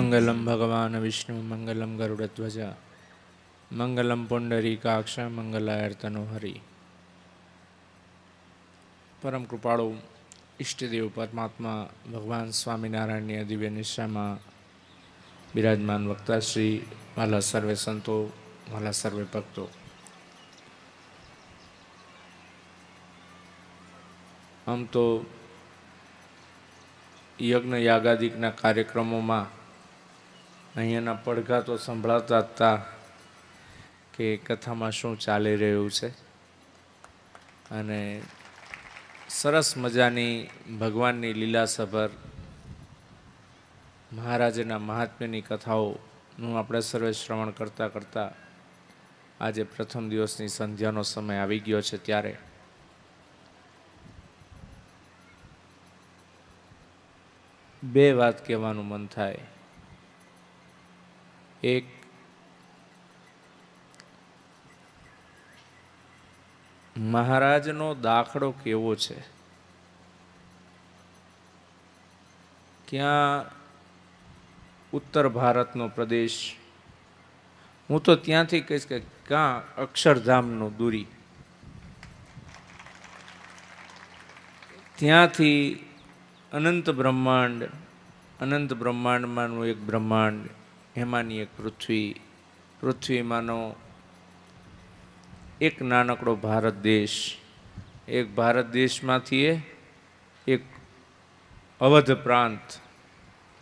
મંગલમ ભગવાન વિષ્ણુ મંગલમ ગરુડધ્વજ મંગલમ પુંડરીકાક્ષ મંગલાયર્તનો હરિ. પરમ કૃપાળુ ઈષ્ટદેવ પરમાત્મા ભગવાન સ્વામિનારાયણની દિવ્ય નિષ્ઠામાં બિરાજમાન વક્તા શ્રી, વાલા સર્વે સંતો, વાલા સર્વે ભક્તો, આમ તો યજ્ઞ યાગાદિકના કાર્યક્રમોમાં અહીંયાના પડઘા તો સંભળાતા હતા કે કથામાં શું ચાલી રહ્યું છે, અને સરસ મજાની ભગવાનની લીલાસભર મહારાજના મહાત્મ્યની કથાઓનું આપણે સર્વે શ્રવણ કરતાં કરતાં આજે પ્રથમ દિવસની સંધ્યાનો સમય આવી ગયો છે. ત્યારે બે વાત કહેવાનું મન થાય. એક, મહારાજનો દાખલો કેવો છે, ક્યાં ઉત્તર ભારતનો પ્રદેશ, હું તો ત્યાંથી કહીશ કે ક્યાં અક્ષરધામનો દૂરી, ત્યાંથી અનંત બ્રહ્માંડમાંનું એક બ્રહ્માંડ, એમાંની એક પૃથ્વી, પૃથ્વીમાંનો એક નાનકડો ભારત દેશ, એક ભારત દેશમાંથી એક અવધ પ્રાંત,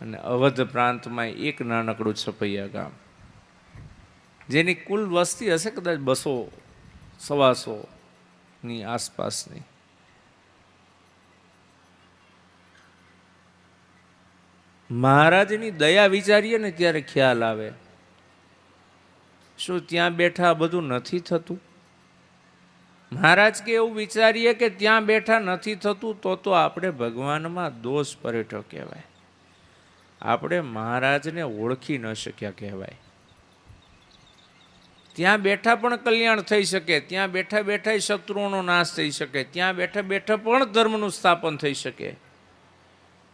અને અવધ પ્રાંતમાં એક નાનકડું છપૈયા ગામ, જેની કુલ વસ્તી હશે કદાચ 200-125ની આસપાસની. મહારાજની દયા વિચારીએ ને ત્યારે ખ્યાલ આવે, શું ત્યાં બેઠા બધું નથી થતું? મહારાજ કે એવું વિચારીએ કે ત્યાં બેઠા નથી થતું તો આપણે ભગવાનમાં દોષ પરેઠો કહેવાય, આપણે મહારાજને ઓળખી ન શક્યા કહેવાય. ત્યાં બેઠા પણ કલ્યાણ થઈ શકે, ત્યાં બેઠા બેઠા શત્રુઓનો નાશ થઈ શકે, ત્યાં બેઠા બેઠા પણ ધર્મનું સ્થાપન થઈ શકે,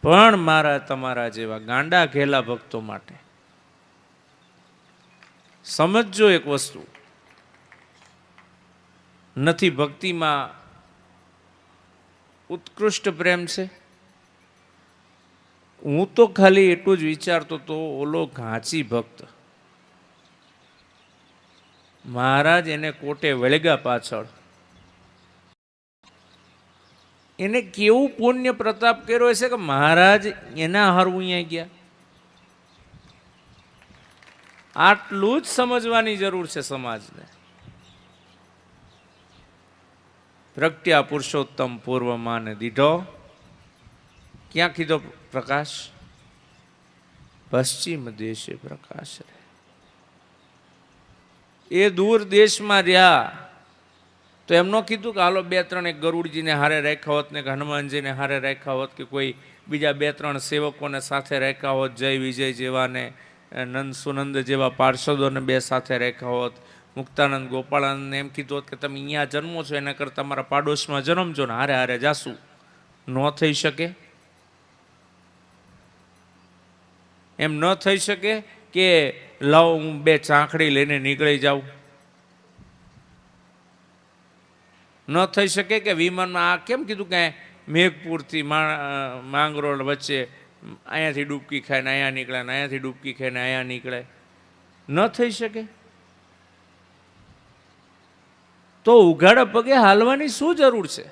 પણ મારા તમારા જેવા ગાંડા ઘેલા ભક્તો માટે સમજજો એક વસ્તુ, નથી ભક્તિમાં ઉત્કૃષ્ટ પ્રેમ છે. હું તો ખાલી એટલું જ વિચારતો તો, ઓલો ઘાંચી ભક્ત મહારાજ એને કોટે વળગ્યા પાછળ, એને કેવું પુણ્ય પ્રતાપ કર્યો છે કે મહારાજ એના હારું અહીંયા ગયા. આટલું જ સમજવાની જરૂર છે સમાજને. પ્રગટ્યા પુરુષોત્તમ પૂર્વમાં ને દીધો, ક્યાં કીધો પ્રકાશ? પશ્ચિમ દેશે પ્રકાશ રહે. એ દૂર દેશમાં રહ્યા તો એમ ન કીધું કે હાલો 2-3 ગરુડજીને હારે રાખ્યા હોત ને, કે હનુમાનજીને હારે રાખ્યા હોત, કે કોઈ બીજા 2-3 સેવકોને સાથે રાખ્યા હોત, જય વિજય જેવા ને નંદ સુનંદ જેવા પાર્ષદોને 2 સાથે રાખ્યા હોત, મુક્તાનંદ ગોપાળાનંદને એમ કીધું હોત કે તમે અહીંયા જન્મો છો, એના કરતાં તમારા પાડોશમાં જન્મજો ને હારે હારે જાશું. ન થઈ શકે. એમ ન થઈ શકે કે લાવ હું 2 ચાંખડી લઈને નીકળી જાઉં. ન થઈ શકે કે વિમાનમાં આ કેમ કીધું કે મેઘપુરથી માંગરોળ વચ્ચે અહીંયાથી ડૂબકી ખાઈને અહીંયા નીકળે, ને અહીંયાથી ડૂબકી ખાઈને અહીંયા નીકળે. ન થઈ શકે. તો ઉઘાડા પગે હાલવાની શું જરૂર છે?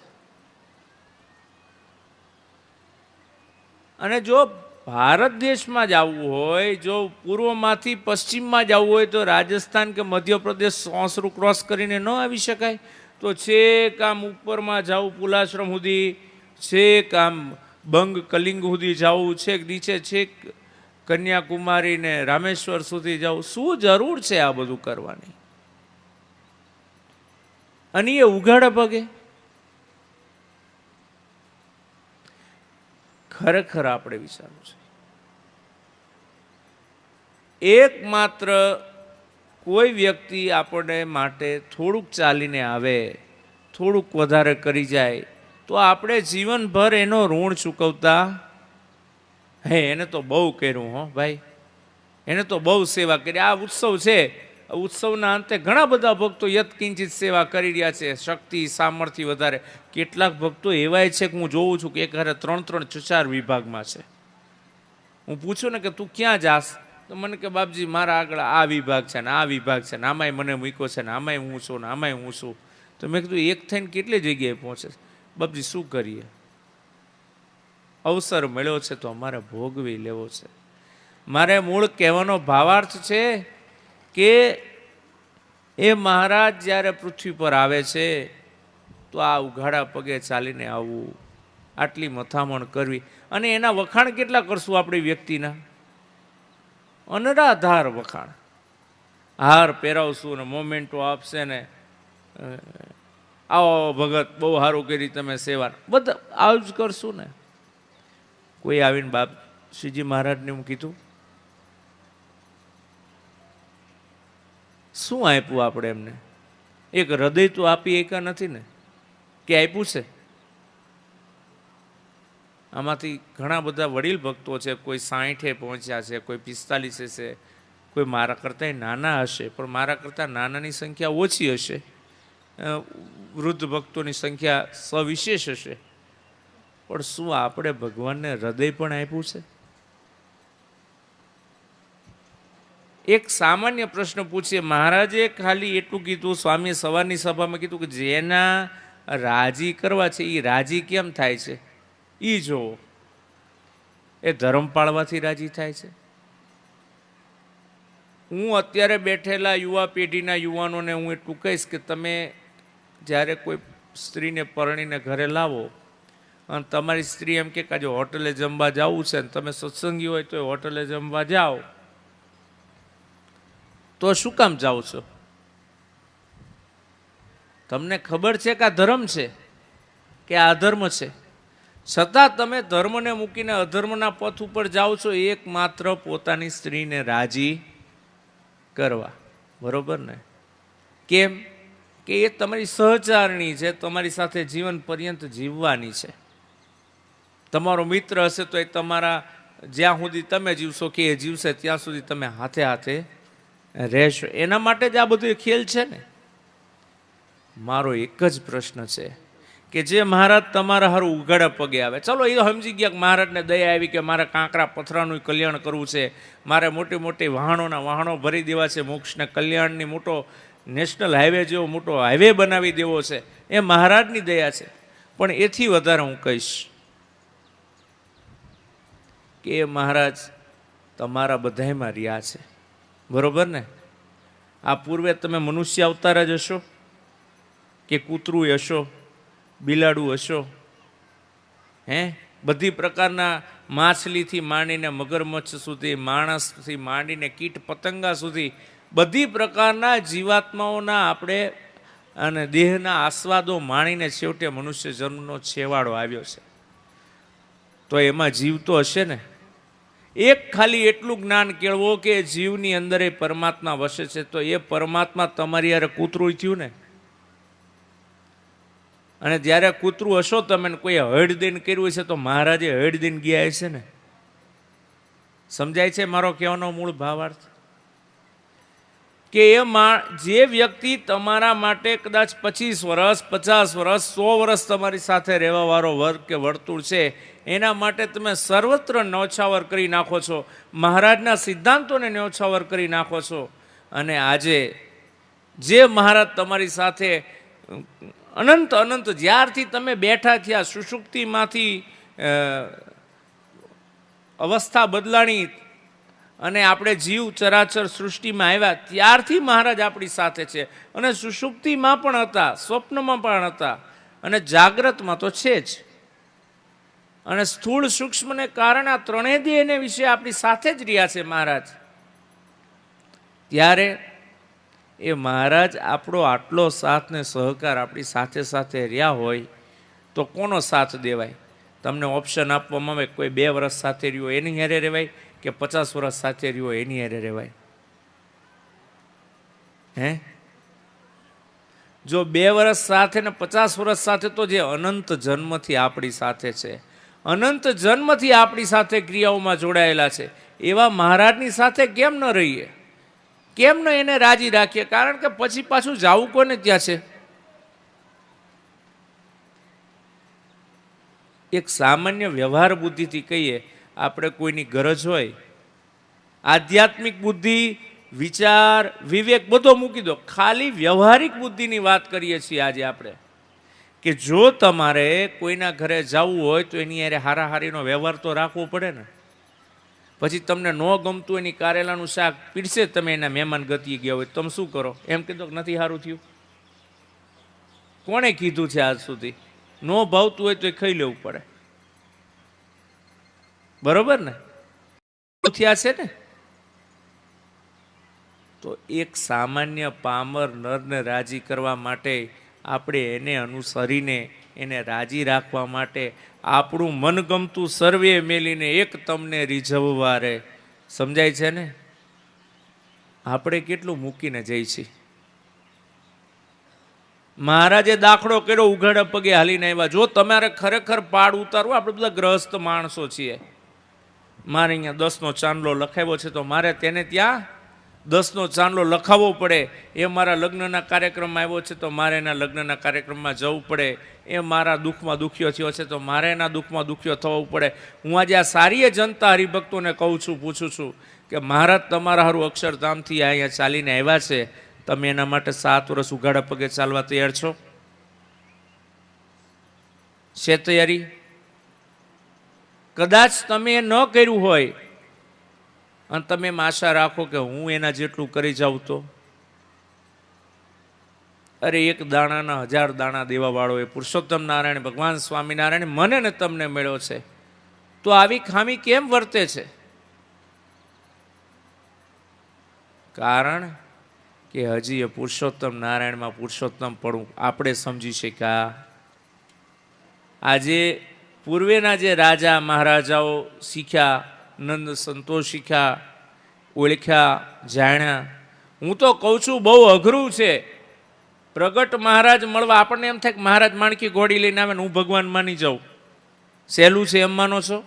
અને જો ભારત દેશમાં જ આવવું હોય, જો પૂર્વમાંથી પશ્ચિમમાં જ આવવું હોય, તો રાજસ્થાન કે મધ્યપ્રદેશ સોંસરું ક્રોસ કરીને ન આવી શકાય? તો છેક આમ ઉપરમાં જાવું પુલાશ્રમ સુધી, છેક આમ બંગ કલિંગ સુધી જવું, છેક નીચે છેક કન્યાકુમારી ને રામેશ્વર સુધી જવું. શું જરૂર છે આ બધું કરવાની? અને એ ઉઘાડા પગે. ખરેખર આપણે વિચારવું છે. એકમાત્ર કોઈ વ્યક્તિ આપણને માટે થોડુંક ચાલીને આવે, થોડુંક વધારે કરી જાય, તો આપણે જીવનભર એનો ઋણ ચૂકવતા, હે એને તો બહુ કર્યું હો ભાઈ, એને તો બહુ સેવા કરી. આ ઉત્સવ છે, ઉત્સવના અંતે ઘણા બધા ભક્તો યત્કિંચિત સેવા કરી રહ્યા છે, શક્તિ સામર્થ્ય વધારે. કેટલાક ભક્તો એવાય છે કે હું જોઉં છું કે એક હારે 3-4 વિભાગમાં છે. હું પૂછું ને કે તું ક્યાં જાસ, તો મને કે બાપજી મારા આગળ આ વિભાગ છે ને આ વિભાગ છે ને આમાંય મને મૂક્યો છે ને આમાંય હું છું ને આમાંય હું છું. તો મેં કીધું એક થઈને કેટલી જગ્યાએ પહોંચે? બાપજી શું કરીએ, અવસર મળ્યો છે તો અમારે ભોગવી લેવો છે. મારે મૂળ કહેવાનો ભાવાર્થ છે કે એ મહારાજ જ્યારે પૃથ્વી પર આવે છે તો આ ઉઘાડા પગે ચાલીને આવવું, આટલી મથામણ કરવી, અને એના વખાણ કેટલા કરશું આપણી વ્યક્તિના? અનરાધાર વખાણ. હાર પહેરાવશું ને મોમેન્ટો આપશે ને આવો ભગત બહુ સારું કરી તમે સેવા, બધા આવું જ કરશું ને. કોઈ આવીને બાપ શ્રીજી મહારાજને હું કીધું શું આપ્યું આપણે એમને? એક હૃદય તો આપી એકા નથી ને, કે આપ્યું છે? આમાંથી ઘણા બધા વડીલ ભક્તો છે, કોઈ 60 પહોંચ્યા છે, કોઈ 45 છે, કોઈ મારા કરતાં નાના હશે, પણ મારા કરતાં નાનાની સંખ્યા ઓછી હશે, વૃદ્ધ ભક્તોની સંખ્યા સવિશેષ હશે. પણ શું આપણે ભગવાનને હૃદય પણ આપ્યું છે? એક સામાન્ય પ્રશ્ન પૂછીએ. મહારાજે ખાલી એટલું કીધું, સ્વામીએ સવારની સભામાં કીધું કે જેના રાજી કરવા છે એ રાજી કેમ થાય છે એ જોવો. એ ધર્મ પાળવાથી રાજી થાય છે? હું અત્યારે બેઠેલા યુવા પેઢીના યુવાનોને હું એટલું કહીશ કે તમે જ્યારે કોઈ સ્ત્રીને પરણીને ઘરે લાવો અને તમારી સ્ત્રી એમ કે આજે હોટલે જમવા જવું છે ને તમે સત્સંગી હોય તો હોટલે જમવા જાઓ, તો શું કામ જાઓ છો? તમને ખબર છે કે આ ધર્મ છે કે આ અધર્મ છે, છતાં તમે ધર્મને મૂકીને અધર્મના પથ ઉપર જાઓ છો એકમાત્ર પોતાની સ્ત્રીને રાજી કરવા. બરોબર ને? કેમ કે એ તમારી સહચારણી છે, તમારી સાથે જીવન પર્યંત જીવવાની છે. તમારો મિત્ર હશે તો એ તમારા જ્યાં સુધી તમે જીવશો કે એ જીવશે ત્યાં સુધી તમે હાથે હાથે રહેશો. એના માટે જ આ બધું ખેલ છે ને. મારો એક જ પ્રશ્ન છે કે જે મહારાજ તમારા હારું ઉઘાડા પગે આવે, ચલો એ સમજી ગયા કે મહારાજને દયા આવી કે મારે કાંકરા પથરાનું કલ્યાણ કરવું છે, મારે મોટી મોટી વાહનો ભરી દેવા છે, મોક્ષને કલ્યાણની મોટો નેશનલ હાઈવે જેવો મોટો હાઈવે બનાવી દેવો છે, એ મહારાજની દયા છે. પણ એથી વધારે હું કહીશ કે એ મહારાજ તમારા બધાયમાં રહ્યા છે. બરોબર ને? આ પૂર્વે તમે મનુષ્ય અવતાર જ હશો કે કૂતરું હશો, બિલાડું હશો, બધી પ્રકારના માછલીથી માંડીને મગરમચ્છ સુધી, માણસથી માંડીને કીટ પતંગા સુધી બધી પ્રકારના જીવાત્માઓના આપણે અને દેહના આસ્વાદો માણીને છેવટે મનુષ્ય જન્મનો છેવાડો આવ્યો છે. તો એમાં જીવ તો હશે ને. એક ખાલી એટલું જ્ઞાન કેળવો કે જીવની અંદર એ પરમાત્મા વસે છે, તો એ પરમાત્મા તમારી યારે કૂતરું થયું ને. અને જ્યારે કૂતરું હશો તમે કોઈ હડ દઈને કર્યું છે તો મહારાજે હડ દઈને ગયા છે ને. સમજાય છે મારો કહેવાનો મૂળ ભાવાર્થ? કે જે વ્યક્તિ તમારા માટે કદાચ 25 વર્ષ 50 વર્ષ 100 વર્ષ તમારી સાથે રહેવા વાળો વર્ગ કે વર્તુળ છે, એના માટે તમે સર્વત્ર ન્યોછાવર કરી નાખો છો, મહારાજના સિદ્ધાંતોને ન્યોછાવર કરી નાખો છો. અને આજે જે મહારાજ તમારી સાથે અનંત અનંત જ્યારથી તમે બેઠા થયા, સુષુપ્તિમાંથી અવસ્થા બદલાણી અને આપણે જીવ ચરાચર સૃષ્ટિમાં આવ્યા ત્યારથી મહારાજ આપણી સાથે છે. અને સુષુપ્તિમાં પણ હતા, સ્વપ્નમાં પણ હતા, અને જાગ્રતમાં તો છે જ. અને સ્થૂળ સૂક્ષ્મને કારણે આ ત્રણેય દી એને વિશે આપણી સાથે જ રહ્યા છે મહારાજ. ત્યારે એ મહારાજ આપણો આટલો સાથ ને સહકાર આપણી સાથે સાથે રહ્યા હોય તો કોનો સાથ દેવાય? તમને ઓપ્શન આપવામાં આવે કોઈ 2 વર્ષ સાથે રહ્યો એની હારે રહેવાય કે 50 વર્ષ સાથે રહ્યો એની હારે રહેવાય? જો 2 વર્ષ સાથે ને 50 વર્ષ સાથે તો જે અનંત જન્મથી આપણી સાથે છે, અનંત જન્મથી આપણી સાથે ક્રિયાઓમાં જોડાયેલા છે, એવા મહારાજની સાથે કેમ ન રહીએ, કેમ ન એને રાજી રાખીએ? કારણ કે પછી પાછું જાવું કોને ત્યાં છે? એક સામાન્ય વ્યવહાર બુદ્ધિથી કહીએ, આપણે કોઈની ગરજ હોય, આધ્યાત્મિક બુદ્ધિ, વિચાર, વિવેક બધો મૂકી દો, ખાલી વ્યવહારિક બુદ્ધિની વાત કરીએ છીએ આજે આપણે, કે જો તમારે કોઈના ઘરે જવું હોય તો એની યારે હારાહારીનો વ્યવહાર તો રાખવો પડે ને. પછી તમને ન ગમતું એની કારેલાનું શાક પીરસે, તમે એના મહેમાન ગતિ ગયા હોય, તમે શું કરો? એમ કીધો કે નથી સારું થયું? કોણે કીધું છે આજ સુધી? ન ભાવતું હોય તો એ ખાઈ લેવું પડે, બરોબર ને? થયા છે ને. તો એક સામાન્ય પામર નરને રાજી કરવા માટે, આપણે એને અનુસરીને એને રાજી રાખવા માટે આપણું મનગમતું સર્વે મેલીને એક તમને રીઝવવા રે. સમજાય છે ને? આપણે કેટલું મૂકીને જઈ છીએ. મહારાજે દાખલો કર્યો, ઉઘાડા પગે હાલીને આવ્યા. જો તમારે ખરેખર પાડ ઉતારવું, આપણે બધા ગ્રહસ્થ માણસો છીએ. મારે અહીંયા 10નો ચાંદલો લખાવ્યો છે તો મારે તેને ત્યાં 10નો ચાંદલો લખાવવો પડે. એ મારા લગ્નના કાર્યક્રમમાં આવ્યો છે તો મારે એના લગ્નના કાર્યક્રમમાં જવું પડે. એ મારા દુઃખમાં દુખ્યો થયો છે તો મારે એના દુઃખમાં દુખ્યો થવું પડે. હું આજે આ સારી જનતા હરિભક્તોને કહું છું, પૂછું છું કે મહારાજ તમારા હારું અક્ષરધામથી અહીંયા ચાલીને આવ્યા છે, તમે એના માટે 7 વર્ષ ઉઘાડા પગે ચાલવા તૈયાર છો? છે તૈયારી? કદાચ તમે ન કર્યું હોય અને તમે એમ આશા રાખો કે હું એના જેટલું કરી જાઉં તો, અરે એક દાણાના 1000 દાણા દેવા વાળો એ પુરુષોત્તમ નારાયણ ભગવાન સ્વામિનારાયણ મને ને તમને મળ્યો છે, તો આવી ખામી કેમ વર્તે છે? કારણ કે હજી એ પુરુષોત્તમ નારાયણમાં પુરુષોત્તમ પણ આપણે સમજી શક્યા. આજે પૂર્વેના જે રાજા મહારાજાઓ શીખ્યા, નંદ સંતો શીખ્યા, ઓળખ્યા, જાણ્યા. હું તો કહું છું બહુ અઘરું છે. પ્રગટ મહારાજ મળવા આપણને એમ થાય કે મહારાજ માણકી ઘોડી લઈને આવે ને હું ભગવાન માની જાઉં. સહેલું છે એમ માનો છો?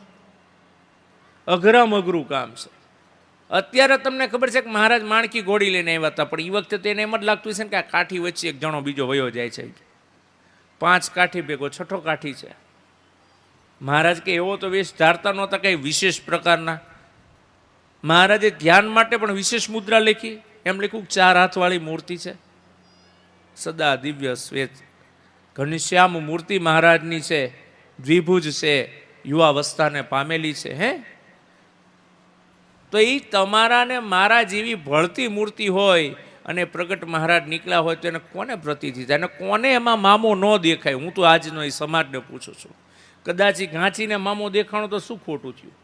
અઘરામ અઘરું કામ છે. અત્યારે તમને ખબર છે કે મહારાજ માણકી ઘોડી લઈને આવ્યા હતા, પણ એ વખતે તો એને એમ જ લાગતું છે ને કે આ કાઠી વચ્ચે એક જણો બીજો વયો જાય છે. 5 કાઠી ભેગો 6ઠો કાઠી છે. મહારાજ કે એવો તો વેશ ધારતા નહોતા કઈ વિશેષ પ્રકારના. મહારાજે ધ્યાન માટે પણ વિશેષ મુદ્રા લખી. એમ લખ્યું 4 હાથવાળી મૂર્તિ છે, સદા દિવ્ય શ્વેત ઘનશ્યામ મૂર્તિ મહારાજની છે, દ્વિભુજ છે, યુવાવસ્થાને પામેલી છે. હે, તો એ તમારા ને મારા જેવી ભળતી મૂર્તિ હોય અને પ્રગટ મહારાજ નીકળ્યા હોય તો એને કોને પ્રતીતિ થાય? અને કોને એમાં મામો ન દેખાય? હું તો આજનો એ સમાજને પૂછું છું. કદાચ એ ઘાંચીને મામો દેખાણો તો શું ખોટું થયું?